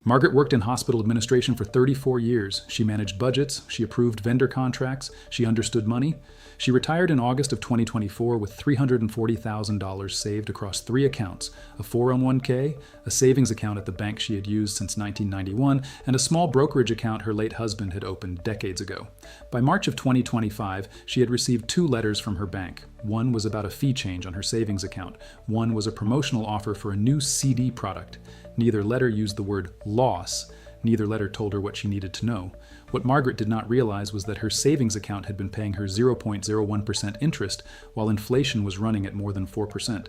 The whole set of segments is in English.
Margaret worked in hospital administration for 34 years. She managed budgets, she approved vendor contracts, she understood money. She retired in August of 2024 with $340,000 saved across 3 accounts, a 401k, a savings account at the bank she had used since 1991, and a small brokerage account her late husband had opened decades ago. By March of 2025, she had received 2 letters from her bank. One was about a fee change on her savings account. One was a promotional offer for a new CD product. Neither letter used the word loss. Neither letter told her what she needed to know. What Margaret did not realize was that her savings account had been paying her 0.01% interest while inflation was running at more than 4%.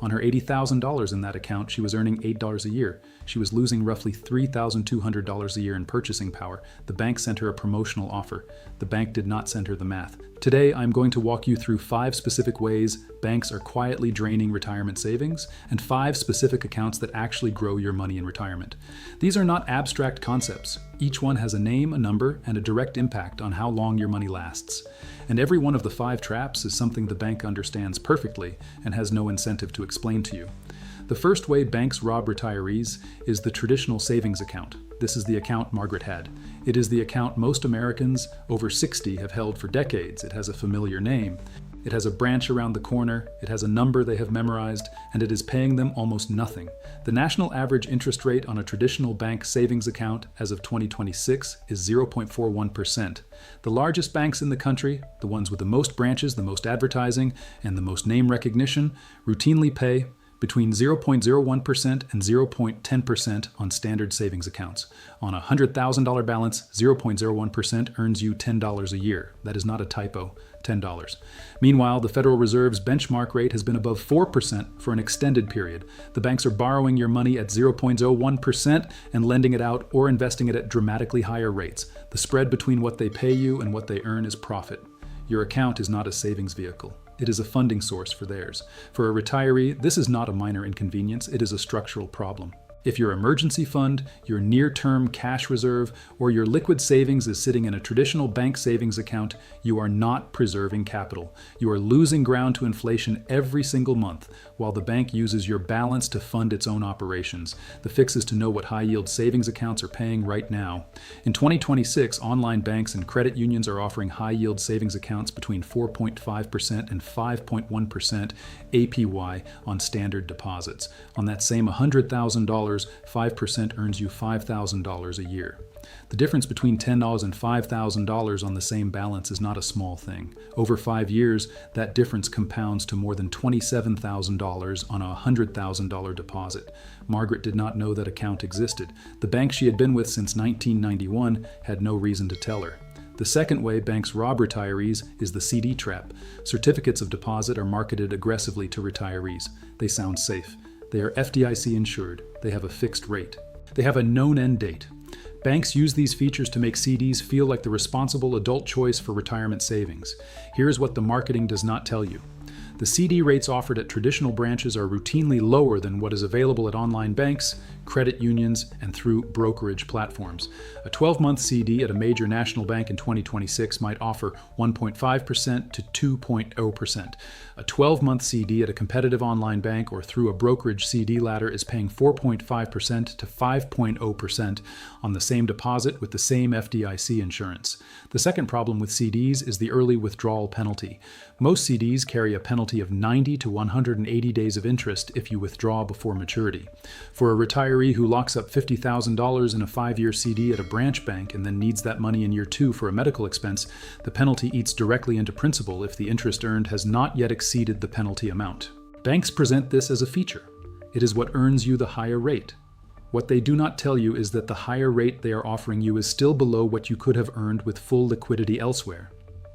On her $80,000 in that account, she was earning $8 a year. She was losing roughly $3,200 a year in purchasing power. The bank sent her a promotional offer. The bank did not send her the math. Today, I'm going to walk you through 5 specific ways banks are quietly draining retirement savings and 5 specific accounts that actually grow your money in retirement. These are not abstract concepts. Each one has a name, a number, and a direct impact on how long your money lasts. And every one of the 5 traps is something the bank understands perfectly and has no incentive to explain to you. The first way banks rob retirees is the traditional savings account. This is the account Margaret had. It is the account most Americans over 60 have held for decades. It has a familiar name. It has a branch around the corner, it has a number they have memorized, and it is paying them almost nothing. The national average interest rate on a traditional bank savings account as of 2026 is 0.41%. The largest banks in the country, the ones with the most branches, the most advertising, and the most name recognition, routinely pay between 0.01% and 0.10% on standard savings accounts. On a $100,000 balance, 0.01% earns you $10 a year. That is not a typo, $10. Meanwhile, the Federal Reserve's benchmark rate has been above 4% for an extended period. The banks are borrowing your money at 0.01% and lending it out or investing it at dramatically higher rates. The spread between what they pay you and what they earn is profit. Your account is not a savings vehicle. It is a funding source for theirs. For a retiree, this is not a minor inconvenience, it is a structural problem. If your emergency fund, your near-term cash reserve, or your liquid savings is sitting in a traditional bank savings account, you are not preserving capital. You are losing ground to inflation every single month, while the bank uses your balance to fund its own operations. The fix is to know what high-yield savings accounts are paying right now. In 2026, online banks and credit unions are offering high-yield savings accounts between 4.5% and 5.1% APY on standard deposits. On that same $100,000, 5% earns you $5,000 a year. The difference between $10 and $5,000 on the same balance is not a small thing. Over 5 years, that difference compounds to more than $27,000 on a $100,000 deposit. Margaret did not know that account existed. The bank she had been with since 1991 had no reason to tell her. The second way banks rob retirees is the CD trap. Certificates of deposit are marketed aggressively to retirees. They sound safe. They are FDIC insured. They have a fixed rate. They have a known end date. Banks use these features to make CDs feel like the responsible adult choice for retirement savings. Here's what the marketing does not tell you. The CD rates offered at traditional branches are routinely lower than what is available at online banks, credit unions, and through brokerage platforms. A 12-month CD at a major national bank in 2026 might offer 1.5% to 2.0%. A 12-month CD at a competitive online bank or through a brokerage CD ladder is paying 4.5% to 5.0% on the same deposit with the same FDIC insurance. The second problem with CDs is the early withdrawal penalty. Most CDs carry a penalty of 90 to 180 days of interest if you withdraw before maturity. For a retiree who locks up $50,000 in a 5-year CD at a branch bank and then needs that money in year 2 for a medical expense, the penalty eats directly into principal if the interest earned has not yet exceeded the penalty amount. Banks present this as a feature. It is what earns you the higher rate. What they do not tell you is that the higher rate they are offering you is still below what you could have earned with full liquidity elsewhere.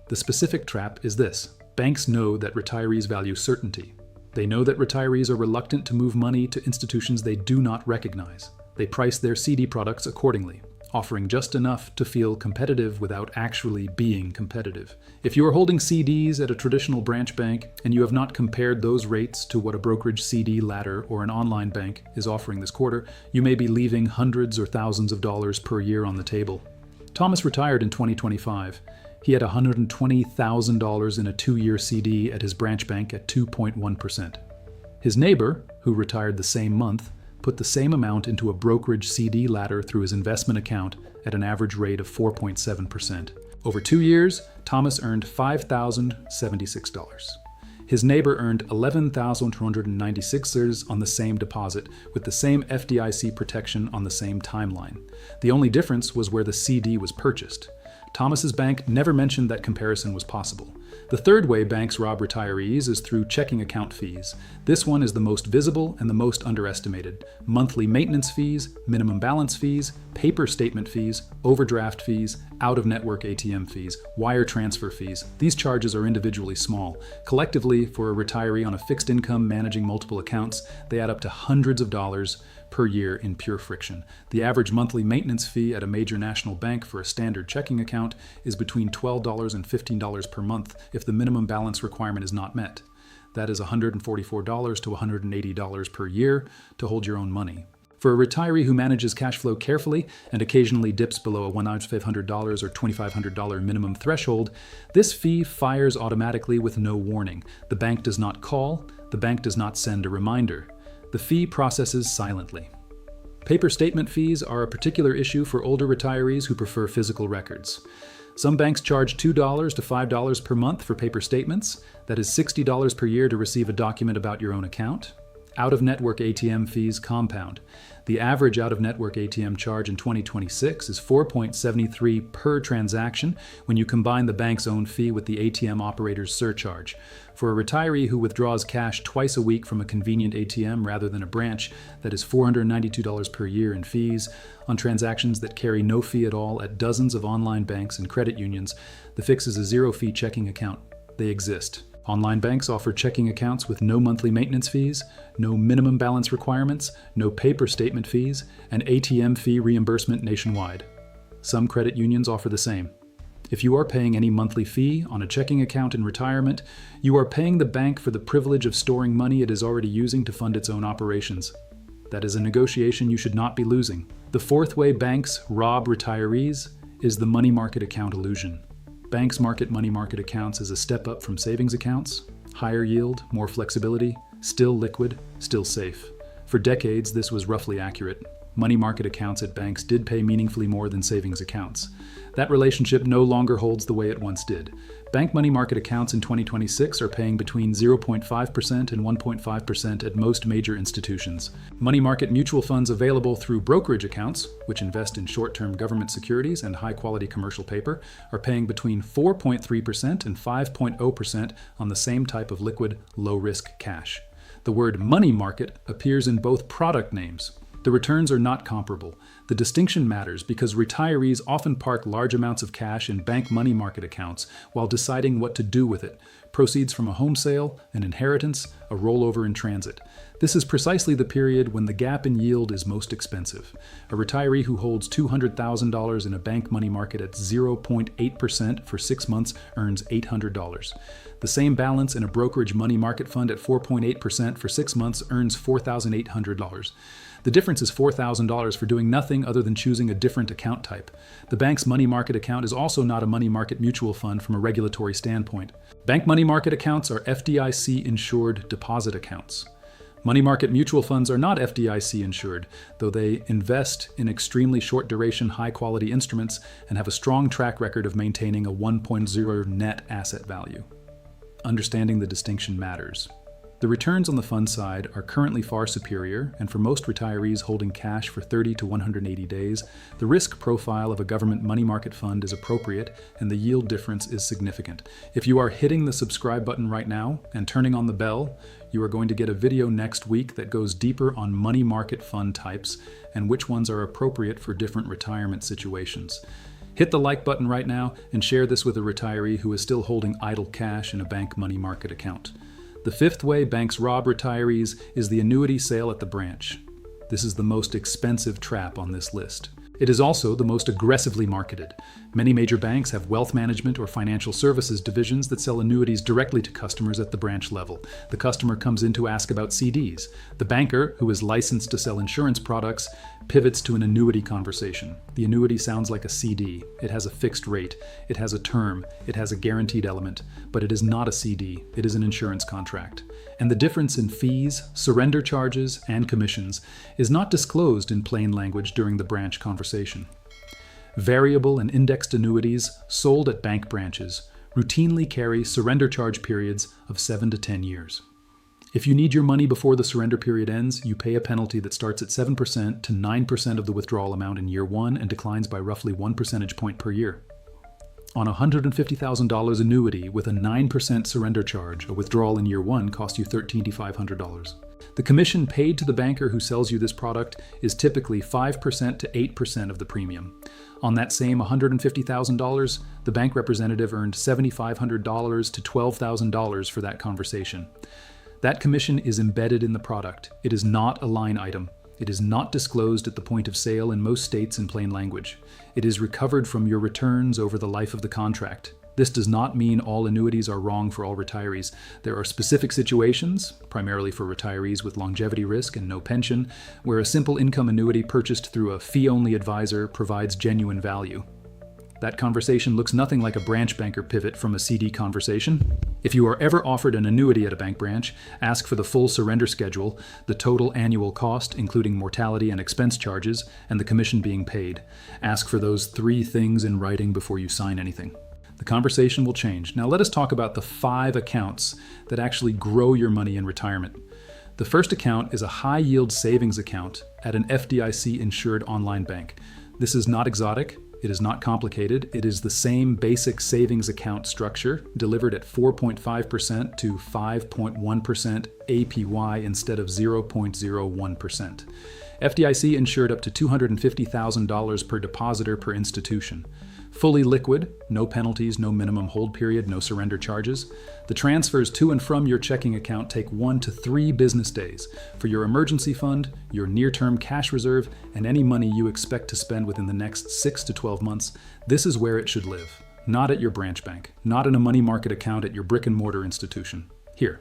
The specific trap is this. Banks know that retirees value certainty. They know that retirees are reluctant to move money to institutions they do not recognize. They price their CD products accordingly, offering just enough to feel competitive without actually being competitive. If you are holding CDs at a traditional branch bank and you have not compared those rates to what a brokerage CD ladder or an online bank is offering this quarter, you may be leaving hundreds or thousands of dollars per year on the table. Thomas retired in 2025. He had $120,000 in a 2-year CD at his branch bank at 2.1%. His neighbor, who retired the same month, put the same amount into a brokerage CD ladder through his investment account at an average rate of 4.7%. Over 2 years, Thomas earned $5,076. His neighbor earned 11,296 cedis on the same deposit, with the same FDIC protection on the same timeline. The only difference was where the CD was purchased. Thomas's bank never mentioned that comparison was possible. The third way banks rob retirees is through checking account fees. This one is the most visible and the most underestimated. Monthly maintenance fees, minimum balance fees, paper statement fees, overdraft fees, out-of-network ATM fees, wire transfer fees. These charges are individually small. Collectively, for a retiree on a fixed income managing multiple accounts, they add up to hundreds of dollars per year in pure friction. The average monthly maintenance fee at a major national bank for a standard checking account is between $12 and $15 per month if the minimum balance requirement is not met. That is $144 to $180 per year to hold your own money. For a retiree who manages cash flow carefully and occasionally dips below a $1,500 or $2,500 minimum threshold, this fee fires automatically with no warning. The bank does not call, the bank does not send a reminder. The fee processes silently. Paper statement fees are a particular issue for older retirees who prefer physical records. Some banks charge $2 to $5 per month for paper statements. That is $60 per year to receive a document about your own account. Out-of-network ATM fees compound. The average out-of-network ATM charge in 2026 is $4.73 per transaction when you combine the bank's own fee with the ATM operator's surcharge. For a retiree who withdraws cash twice a week from a convenient ATM rather than a branch, that is $492 per year in fees. On transactions that carry no fee at all at dozens of online banks and credit unions, the fix is a zero-fee checking account. They exist. Online banks offer checking accounts with no monthly maintenance fees, no minimum balance requirements, no paper statement fees, and ATM fee reimbursement nationwide. Some credit unions offer the same. If you are paying any monthly fee on a checking account in retirement, you are paying the bank for the privilege of storing money it is already using to fund its own operations. That is a negotiation you should not be losing. The fourth way banks rob retirees is the money market account illusion. Banks market money market accounts as a step up from savings accounts. Higher yield, more flexibility, still liquid, still safe. For decades, this was roughly accurate. Money market accounts at banks did pay meaningfully more than savings accounts. That relationship no longer holds the way it once did. Bank money market accounts in 2026 are paying between 0.5% and 1.5% at most major institutions. Money market mutual funds available through brokerage accounts, which invest in short-term government securities and high-quality commercial paper, are paying between 4.3% and 5.0% on the same type of liquid, low-risk cash. The word money market appears in both product names. The returns are not comparable. The distinction matters because retirees often park large amounts of cash in bank money market accounts while deciding what to do with it. Proceeds from a home sale, an inheritance, a rollover in transit. This is precisely the period when the gap in yield is most expensive. A retiree who holds $200,000 in a bank money market at 0.8% for 6 months earns $800. The same balance in a brokerage money market fund at 4.8% for 6 months earns $4,800. The difference is $4,000 for doing nothing other than choosing a different account type. The bank's money market account is also not a money market mutual fund from a regulatory standpoint. Bank money market accounts are FDIC-insured deposit accounts. Money market mutual funds are not FDIC-insured, though they invest in extremely short-duration, high-quality instruments and have a strong track record of maintaining a 1.0 net asset value. Understanding the distinction matters. The returns on the fund side are currently far superior, and for most retirees holding cash for 30 to 180 days, the risk profile of a government money market fund is appropriate and the yield difference is significant. If you are hitting the subscribe button right now and turning on the bell, you are going to get a video next week that goes deeper on money market fund types and which ones are appropriate for different retirement situations. Hit the like button right now and share this with a retiree who is still holding idle cash in a bank money market account. The fifth way banks rob retirees is the annuity sale at the branch. This is the most expensive trap on this list. It is also the most aggressively marketed. Many major banks have wealth management or financial services divisions that sell annuities directly to customers at the branch level. The customer comes in to ask about CDs. The banker, who is licensed to sell insurance products, pivots to an annuity conversation. The annuity sounds like a CD. It has a fixed rate. It has a term. It has a guaranteed element. But it is not a CD. It is an insurance contract. And the difference in fees, surrender charges, and commissions is not disclosed in plain language during the branch conversation. Variable and indexed annuities sold at bank branches routinely carry surrender charge periods of 7 to 10 years. If you need your money before the surrender period ends, you pay a penalty that starts at 7% to 9% of the withdrawal amount in year 1 and declines by roughly 1 percentage point per year. On a $150,000 annuity with a 9% surrender charge, a withdrawal in year 1 costs you $13,500. The commission paid to the banker who sells you this product is typically 5% to 8% of the premium. On that same $150,000, the bank representative earned $7,500 to $12,000 for that conversation. That commission is embedded in the product. It is not a line item. It is not disclosed at the point of sale in most states in plain language. It is recovered from your returns over the life of the contract. This does not mean all annuities are wrong for all retirees. There are specific situations, primarily for retirees with longevity risk and no pension, where a simple income annuity purchased through a fee-only advisor provides genuine value. That conversation looks nothing like a branch banker pivot from a CD conversation. If you are ever offered an annuity at a bank branch, ask for the full surrender schedule, the total annual cost, including mortality and expense charges, and the commission being paid. Ask for those 3 things in writing before you sign anything. The conversation will change. Now let us talk about the 5 accounts that actually grow your money in retirement. The first account is a high-yield savings account at an FDIC-insured online bank. This is not exotic. It is not complicated. It is the same basic savings account structure delivered at 4.5% to 5.1% APY instead of 0.01%. FDIC insured up to $250,000 per depositor per institution. Fully liquid, no penalties, no minimum hold period, no surrender charges. The transfers to and from your checking account take 1 to 3 business days. For your emergency fund, your near-term cash reserve, and any money you expect to spend within the next 6 to 12 months, this is where it should live. Not at your branch bank, not in a money market account at your brick-and-mortar institution. Here.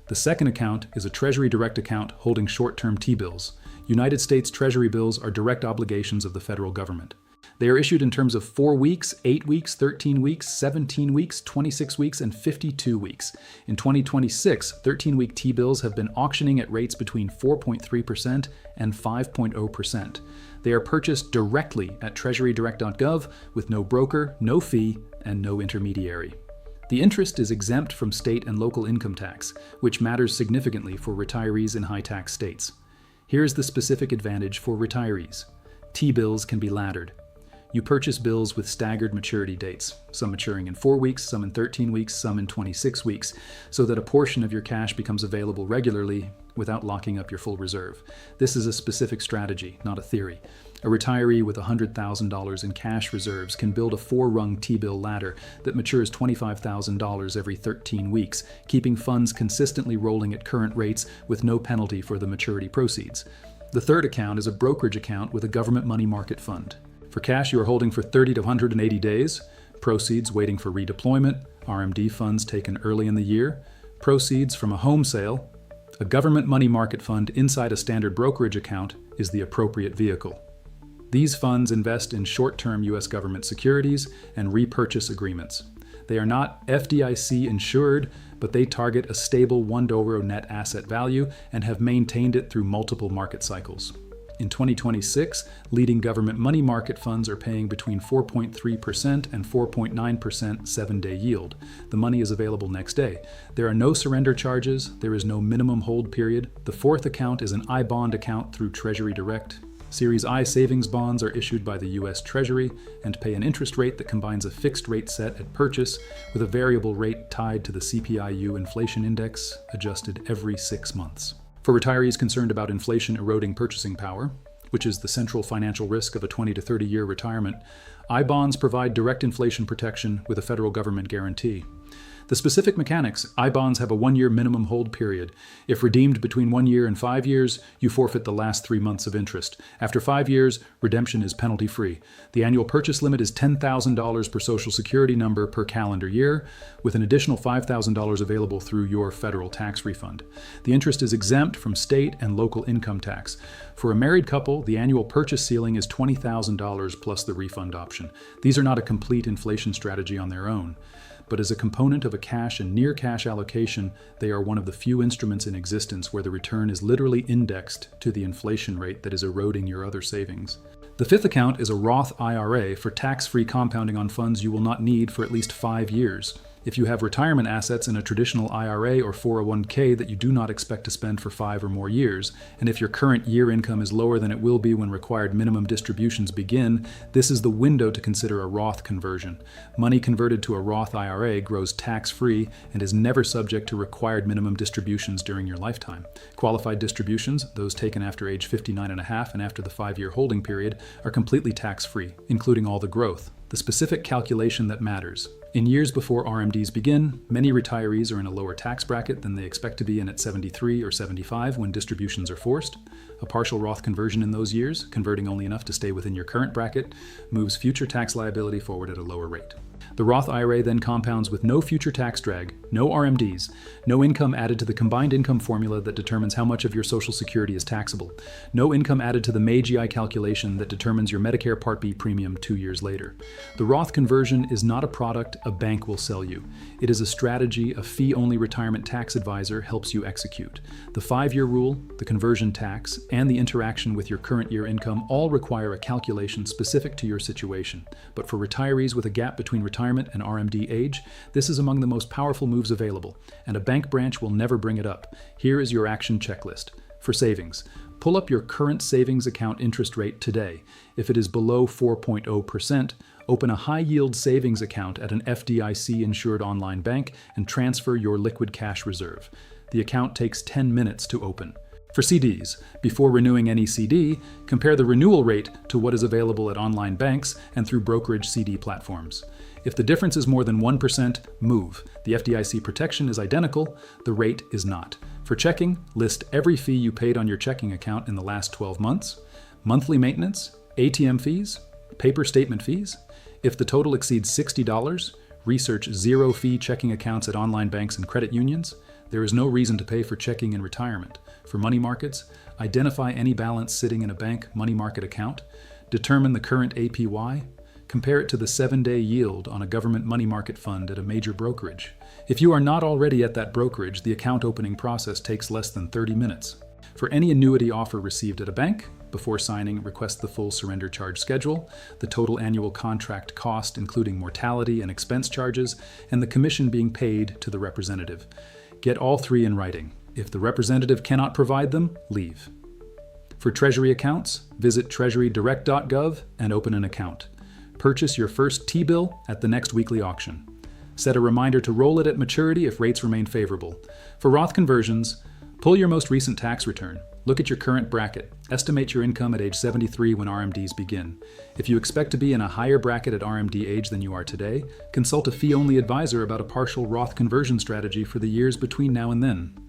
The second account is a Treasury Direct account holding short-term T-bills. United States Treasury bills are direct obligations of the federal government. They are issued in terms of 4 weeks, 8 weeks, 13 weeks, 17 weeks, 26 weeks, and 52 weeks. In 2026, 13-week T-bills have been auctioning at rates between 4.3% and 5.0%. They are purchased directly at treasurydirect.gov with no broker, no fee, and no intermediary. The interest is exempt from state and local income tax, which matters significantly for retirees in high-tax states. Here's the specific advantage for retirees. T-bills can be laddered. You purchase bills with staggered maturity dates, some maturing in 4 weeks, some in 13 weeks, some in 26 weeks, so that a portion of your cash becomes available regularly without locking up your full reserve. This is a specific strategy, not a theory. A retiree with $100,000 in cash reserves can build a 4-rung T-bill ladder that matures $25,000 every 13 weeks, keeping funds consistently rolling at current rates with no penalty for the maturity proceeds. The third account is a brokerage account with a government money market fund. For cash you are holding for 30 to 180 days, proceeds waiting for redeployment, RMD funds taken early in the year, proceeds from a home sale, a government money market fund inside a standard brokerage account is the appropriate vehicle. These funds invest in short-term U.S. government securities and repurchase agreements. They are not FDIC insured, but they target a stable $1 net asset value and have maintained it through multiple market cycles. In 2026, leading government money market funds are paying between 4.3% and 4.9% 7-day yield. The money is available next day. There are no surrender charges. There is no minimum hold period. The fourth account is an I-bond account through Treasury Direct. Series I savings bonds are issued by the U.S. Treasury and pay an interest rate that combines a fixed rate set at purchase with a variable rate tied to the CPI-U inflation index, adjusted every 6 months. For retirees concerned about inflation eroding purchasing power, which is the central financial risk of a 20 to 30-year retirement, I-bonds provide direct inflation protection with a federal government guarantee. The specific mechanics: I bonds have a 1-year minimum hold period. If redeemed between 1 year and 5 years, you forfeit the last 3 months of interest. After 5 years, redemption is penalty-free. The annual purchase limit is $10,000 per Social Security number per calendar year, with an additional $5,000 available through your federal tax refund. The interest is exempt from state and local income tax. For a married couple, the annual purchase ceiling is $20,000 plus the refund option. These are not a complete inflation strategy on their own, but as a component of a cash and near cash allocation, they are one of the few instruments in existence where the return is literally indexed to the inflation rate that is eroding your other savings. The fifth account is a Roth IRA for tax-free compounding on funds you will not need for at least 5 years. If you have retirement assets in a traditional IRA or 401k that you do not expect to spend for 5 or more years, and if your current year income is lower than it will be when required minimum distributions begin, this is the window to consider a Roth conversion. Money converted to a Roth IRA grows tax-free and is never subject to required minimum distributions during your lifetime. Qualified distributions, those taken after age 59 and a half and after the 5-year holding period, are completely tax-free, including all the growth. The specific calculation that matters. In years before RMDs begin, many retirees are in a lower tax bracket than they expect to be in at 73 or 75 when distributions are forced. A partial Roth conversion in those years, converting only enough to stay within your current bracket, moves future tax liability forward at a lower rate. The Roth IRA then compounds with no future tax drag, no RMDs, no income added to the combined income formula that determines how much of your Social Security is taxable, no income added to the MAGI calculation that determines your Medicare Part B premium 2 years later. The Roth conversion is not a product a bank will sell you. It is a strategy a fee-only retirement tax advisor helps you execute. The 5-year rule, the conversion tax, and the interaction with your current year income all require a calculation specific to your situation. But for retirees with a gap between retirement and RMD age, this is among the most powerful moves available, and a bank branch will never bring it up. Here is your action checklist. For savings, pull up your current savings account interest rate today. If it is below 4.0%, open a high-yield savings account at an FDIC-insured online bank and transfer your liquid cash reserve. The account takes 10 minutes to open. For CDs, before renewing any CD, compare the renewal rate to what is available at online banks and through brokerage CD platforms. If the difference is more than 1%, move. The FDIC protection is identical, the rate is not. For checking, list every fee you paid on your checking account in the last 12 months, monthly maintenance, ATM fees, paper statement fees. If the total exceeds $60, research zero-fee checking accounts at online banks and credit unions. There is no reason to pay for checking in retirement. For money markets, identify any balance sitting in a bank money market account, determine the current APY, compare it to the 7-day yield on a government money market fund at a major brokerage. If you are not already at that brokerage, the account opening process takes less than 30 minutes. For any annuity offer received at a bank, before signing, request the full surrender charge schedule, the total annual contract cost including mortality and expense charges, and the commission being paid to the representative. Get all 3 in writing. If the representative cannot provide them, leave. For Treasury accounts, visit treasurydirect.gov and open an account. Purchase your first T-bill at the next weekly auction. Set a reminder to roll it at maturity if rates remain favorable. For Roth conversions, pull your most recent tax return. Look at your current bracket. Estimate your income at age 73 when RMDs begin. If you expect to be in a higher bracket at RMD age than you are today, consult a fee-only advisor about a partial Roth conversion strategy for the years between now and then.